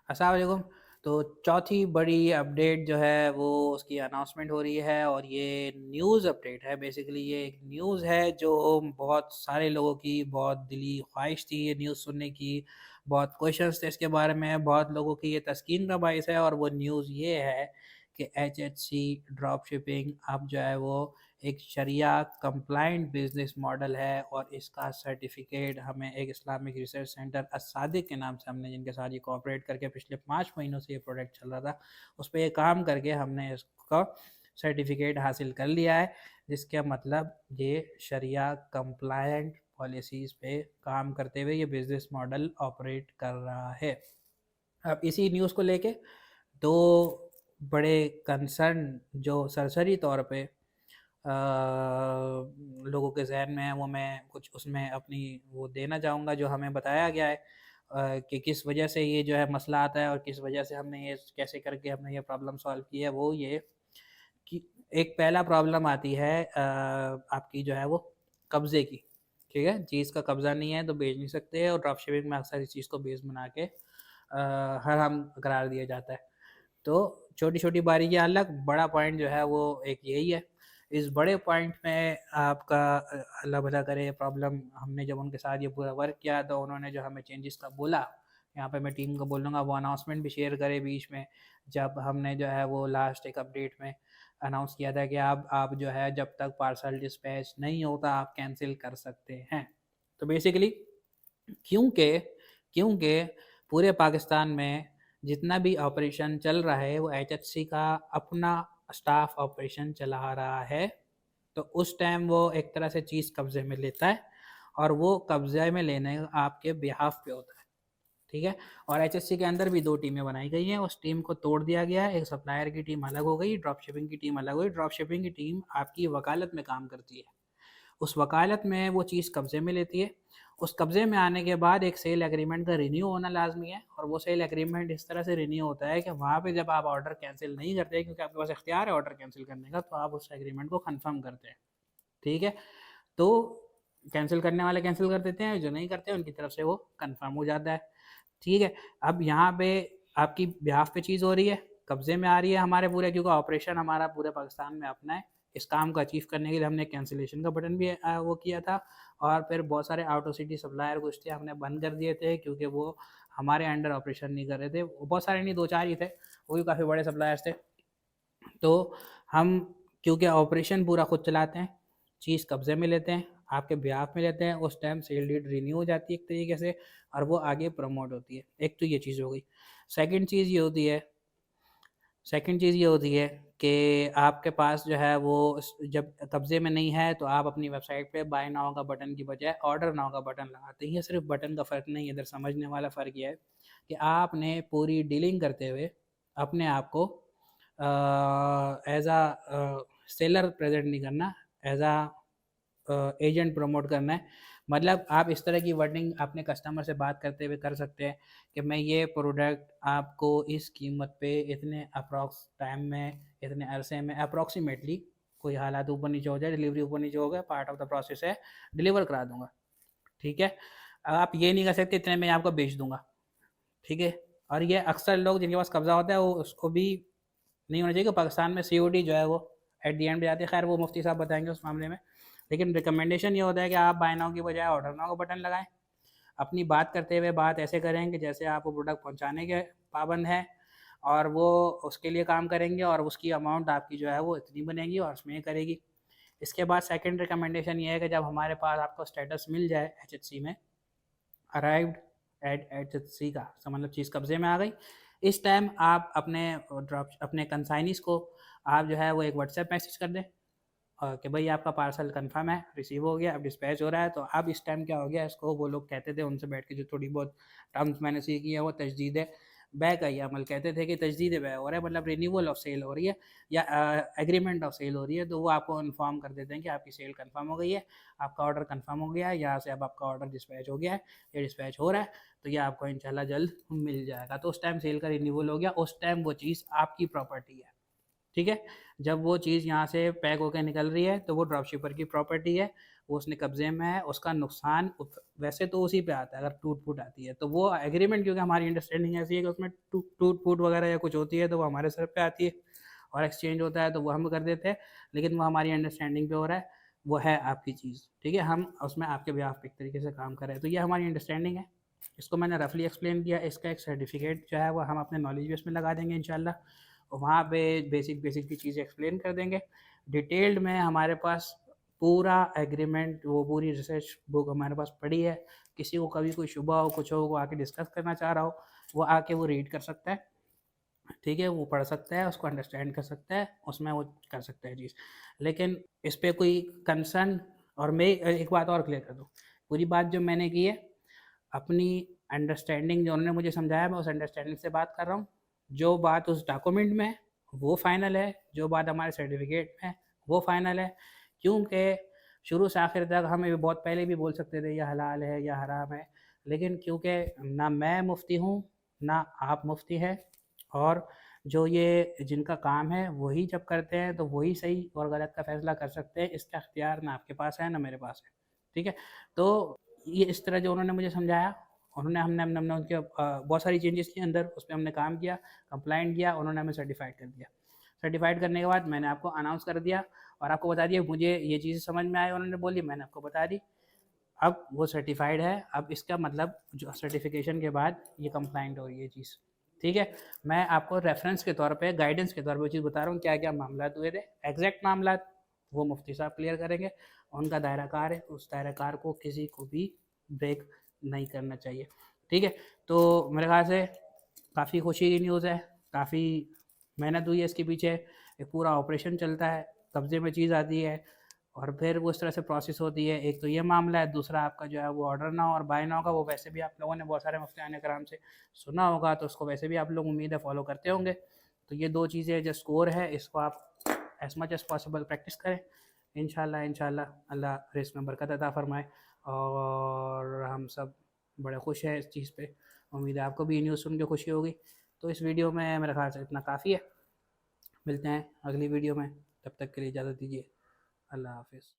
अस्सलाम वालेकुम। तो चौथी बड़ी अपडेट जो है वो उसकी अनाउंसमेंट हो रही है और ये न्यूज़ अपडेट है। बेसिकली ये एक न्यूज़ है जो बहुत सारे लोगों की बहुत दिली ख्वाहिश थी ये न्यूज़ सुनने की, बहुत क्वेश्चंस थे इसके बारे में, बहुत लोगों की ये तस्कीन का बाइस है और वो न्यूज़ ये है कि एचएचसी ड्रॉप शिपिंग अब जो है वो एक शरिया कंप्लाइंट बिजनेस मॉडल है और इसका सर्टिफिकेट हमें एक इस्लामिक रिसर्च सेंटर असादिक के नाम से हमने जिनके साथ ये कोऑपरेट करके पिछले 5 महीनों से ये प्रोजेक्ट चल रहा था उस पर ये काम करके हमने इसका सर्टिफिकेट हासिल कर लिया है, जिसका मतलब ये शरिया कंप्लायंट पॉलिसीज़ पे काम करते हुए ये बिज़नेस मॉडल ऑपरेट कर रहा है। अब इसी न्यूज़ को लेके दो बड़े कंसर्न जो सरसरी तौर पे लोगों के जहन में है वो मैं कुछ उसमें अपनी वो देना चाहूँगा जो हमें बताया गया है कि किस वजह से ये जो है मसला आता है और किस वजह से हमने ये कैसे करके हमने ये प्रॉब्लम सॉल्व की है। वो ये कि एक पहला प्रॉब्लम आती है आपकी जो है वो कब्ज़े की, ठीक है? चीज़ का कब्ज़ा नहीं है तो बेच नहीं सकते और ड्रॉप शिपिंग में अक्सर इस चीज़ को बेस बना के हराम करार दिया जाता है। तो छोटी-छोटी बारीकियाँ अलग, बड़ा पॉइंट जो है वो एक यही है। इस बड़े पॉइंट में आपका अल्लाह भला करे प्रॉब्लम हमने जब उनके साथ ये पूरा वर्क किया तो उन्होंने जो हमें चेंजेस का बोला, यहाँ पे मैं टीम को बोलूँगा वो अनाउंसमेंट भी शेयर करे बीच में, जब हमने जो है वो लास्ट एक अपडेट में अनाउंस किया था कि आप जो है जब तक पार्सल डिस्पैच नहीं होता आप कैंसिल कर सकते हैं। तो बेसिकली क्योंकि क्योंकि पूरे पाकिस्तान में जितना भी ऑपरेशन चल रहा है वो एचएचसी का अपना स्टाफ ऑपरेशन चला रहा है। तो उस टाइम वो एक तरह से चीज़ कब्ज़े में लेता है और वो कब्ज़े में लेने आपके बिहाफ़ पे होता है, ठीक है? और एचएससी के अंदर भी 2 टीमें बनाई गई हैं, उस टीम को तोड़ दिया गया है, एक सप्लायर की टीम अलग हो गई, ड्रॉप शिपिंग की टीम अलग हो गई। ड्रॉप शिपिंग की टीम आपकी वकालत में काम करती है। उस वकालत में वो चीज़ कब्ज़े में लेती है। उस कब्ज़े में आने के बाद एक सेल एग्रीमेंट का रिन्यू होना लाज़मी है और वो सेल एग्रीमेंट इस तरह से रिन्यू होता है कि वहाँ पे जब आप ऑर्डर कैंसिल नहीं करते क्योंकि आपके पास इख्तियार है ऑर्डर कैंसिल करने का, तो आप उस एग्रीमेंट को कन्फर्म करते हैं, ठीक है? तो कैंसिल करने वाले कैंसिल कर देते हैं, जो नहीं करते उनकी तरफ से वो कन्फर्म हो जाता है, ठीक है? अब यहाँ पे आपकी बिहाफ़ पे चीज़ हो रही है, कब्ज़े में आ रही है हमारे पूरे क्योंकि ऑपरेशन हमारा पूरे पाकिस्तान में अपना है। इस काम को अचीव करने के लिए हमने कैंसिलेशन का बटन भी वो किया था और फिर बहुत सारे आउट ऑफ सिटी सप्लायर कुछ थे हमने बंद कर दिए थे क्योंकि वो हमारे अंडर ऑपरेशन नहीं कर रहे थे। बहुत सारे नहीं 2-4 ही थे, वो भी काफ़ी बड़े सप्लायर्स थे। तो हम क्योंकि ऑपरेशन पूरा खुद चलाते हैं, चीज़ कब्ज़े में लेते हैं, आपके बिहाफ़ में लेते हैं, उस टाइम सेल डीड रिन्यू हो जाती है एक तरीके से और वो आगे प्रमोट होती है। एक तो ये चीज़ हो गई। सेकंड चीज़ ये होती है सेकंड चीज़ ये होती है कि आपके पास जो है वो जब कब्ज़े में नहीं है तो आप अपनी वेबसाइट पे बाय नाउ का बटन की बजाय ऑर्डर नाउ का बटन लगाते हैं। ये सिर्फ बटन का फ़र्क नहीं है, इधर समझने वाला फ़र्क ये है कि आपने पूरी डीलिंग करते हुए अपने आप को एज़ सेलर प्रेज़ेंट नहीं करना, एज़ एजेंट प्रमोट करना है। मतलब आप इस तरह की वर्डिंग अपने कस्टमर से बात करते हुए कर सकते हैं कि मैं ये प्रोडक्ट आपको इस कीमत पे इतने अप्रॉक्स टाइम में, इतने अरसे में अप्रॉक्सीमेटली कोई हालात ऊपर नीचे हो जाए, डिलीवरी ऊपर नीचे हो गया, पार्ट ऑफ द प्रोसेस है, डिलीवर करा दूँगा, ठीक है? आप ये नहीं कर सकते इतने में आपको बेच दूँगा, ठीक है? और ये अक्सर लोग जिनके पास कब्ज़ा होता है वो उसको भी नहीं होना चाहिए कि पाकिस्तान में सीओडी जो है वो एट द एंड पे जाती है। खैर वो मुफ्ती साहब बताएँगे उस मामले में। लेकिन रिकमेंडेशन ये होता है कि आप बाय नाउ की बजाय ऑर्डर नाउ का बटन लगाएँ। अपनी बात करते हुए बात ऐसे करें कि जैसे आप वो प्रोडक्ट पहुँचाने के पाबंद हैं और वो उसके लिए काम करेंगे और उसकी अमाउंट आपकी जो है वो इतनी बनेगी और उसमें ये करेगी। इसके बाद सेकंड रिकमेंडेशन ये है कि जब हमारे पास आपको स्टेटस मिल जाए एचएचसी में अराइव्ड एट एचएचसी का तो मतलब चीज़ कब्जे में आ गई। इस टाइम आप अपने कंसाइनीज़ को आप जो है वो एक व्हाट्सएप मैसेज कर दें कि भाई आपका पार्सल कंफर्म है, रिसीव हो गया, अब डिस्पैच हो रहा है। तो अब इस टाइम क्या हो गया, इसको वो लोग कहते थे उनसे बैठ के जो थोड़ी बहुत टर्म्स मैंने सीखी है वो तजदीद बै का ही अमल कहते थे कि तजदीद बै हो रहा है, मतलब रिन्यूअल ऑफ सेल हो रही है या एग्रीमेंट ऑफ सेल हो रही है। तो वो आपको इन्फॉर्म कर देते हैं कि आपकी सेल कंफर्म हो गई है, आपका ऑर्डर कंफर्म हो गया है, यहाँ से अब आपका ऑर्डर डिस्पैच हो गया है, ये डिस्पैच हो रहा है, तो ये आपको इंशाल्लाह जल्द मिल जाएगा। तो उस टाइम सेल का रिन्यूअल हो गया, उस टाइम वो चीज़ आपकी प्रॉपर्टी है, ठीक है। जब वो चीज़ यहाँ से पैक होकर निकल रही है तो वो ड्रॉप शिपर की प्रॉपर्टी है, वो उसने कब्जे में है, उसका नुकसान वैसे तो उसी पे आता है अगर टूट फूट आती है तो वो एग्रीमेंट, क्योंकि हमारी अंडरस्टैंडिंग ऐसी है कि उसमें टूट फूट वगैरह या कुछ होती है तो वो हमारे सर पे आती है, और एक्सचेंज होता है तो वो हम कर देते हैं, लेकिन वो हमारी अंडरस्टैंडिंग पे हो रहा है, वो है आपकी चीज़, ठीक है, हम उसमें आपके बिहाफ पे एक तरीके से काम कर रहे हैं, तो ये हमारी अंडरस्टैंडिंग है। इसको मैंने रफली एक्सप्लेन किया, इसका एक सर्टिफिकेट जो है वो हम अपने नॉलेज बेस में लगा देंगे इंशाल्लाह, और वहाँ पे बेसिक बेसिक की चीज़ें एक्सप्लेन कर देंगे। डिटेल्ड में हमारे पास पूरा एग्रीमेंट, वो पूरी रिसर्च बुक हमारे पास पड़ी है, किसी को कभी कोई शुबा हो कुछ हो, वो आके डिस्कस करना चाह रहा हो, वो आके वो रीड कर सकता है, ठीक है, वो पढ़ सकता है, उसको अंडरस्टैंड कर सकता है, उसमें वो कर सकता है चीज़। लेकिन इस पे कोई कंसर्न, और मैं एक बात और क्लियर कर दूँ, पूरी बात जो मैंने की है अपनी अंडरस्टैंडिंग, जो उन्होंने मुझे समझाया मैं उस अंडरस्टैंडिंग से बात कर रहा हूँ, जो बात उस डॉक्यूमेंट में है वो फाइनल है, जो बात हमारे सर्टिफिकेट में है वो फाइनल है, क्योंकि शुरू से आखिर तक हमें बहुत पहले भी बोल सकते थे यह हलाल है या हराम है, लेकिन क्योंकि ना मैं मुफ्ती हूँ ना आप मुफ्ती हैं, और जो ये जिनका काम है वही जब करते हैं तो वही सही और गलत का फैसला कर सकते हैं, इसका अख्तियार ना आपके पास है ना मेरे पास है, ठीक है। तो ये इस तरह जो उन्होंने मुझे समझाया, उन्होंने हमने हमने हमने उनके बहुत सारी चेंजेस की अंदर, उस पर हमने काम किया, कंप्लाइंट किया, उन्होंने हमें सर्टिफाइड कर दिया। सर्टिफाइड करने के बाद मैंने आपको अनाउंस कर दिया और आपको बता दिया मुझे ये चीज़ें समझ में आई, उन्होंने बोली, मैंने आपको बता दी, अब वो सर्टिफाइड है, अब इसका मतलब जो सर्टिफिकेशन के बाद ये कंप्लाइंट हो रही है चीज़, ठीक है। मैं आपको रेफरेंस के तौर पे, गाइडेंस के तौर पे चीज़ बता रहा हूँ क्या क्या मामला हुए थे, एग्जैक्ट मामला वो मुफ्ती साहब क्लियर करेंगे, उनका दायरा कार है, उस दायरा कार को किसी को भी ब्रेक नहीं करना चाहिए, ठीक है। तो मेरे ख्याल से काफ़ी खुशी की न्यूज़ है, काफ़ी मेहनत हुई है इसके पीछे, एक पूरा ऑपरेशन चलता है, कब्जे में चीज़ आती है और फिर वो इस तरह से प्रोसेस होती है। एक तो ये मामला है, दूसरा आपका जो है वो ऑर्डर ना हो और बाय ना होगा, वो वैसे भी आप लोगों ने बहुत सारे मुफ्तियान कराम से सुना होगा, तो उसको वैसे भी आप लोग उम्मीद है फॉलो करते होंगे। तो ये दो चीज़ें जो स्कोर है इसको आप as much as possible practice करें, इंशाल्लाह इंशाल्लाह अल्लाह रिस्क में बरकत अता फरमाए, और हम सब बड़े खुश हैं इस चीज़ पे। उम्मीद है आपको भी ये न्यूज़ सुन के खुशी होगी। तो इस वीडियो में मेरे ख्याल से इतना काफ़ी है, मिलते हैं अगली वीडियो में, तब तक के लिए इजाज़त दीजिए, अल्लाह हाफिज़।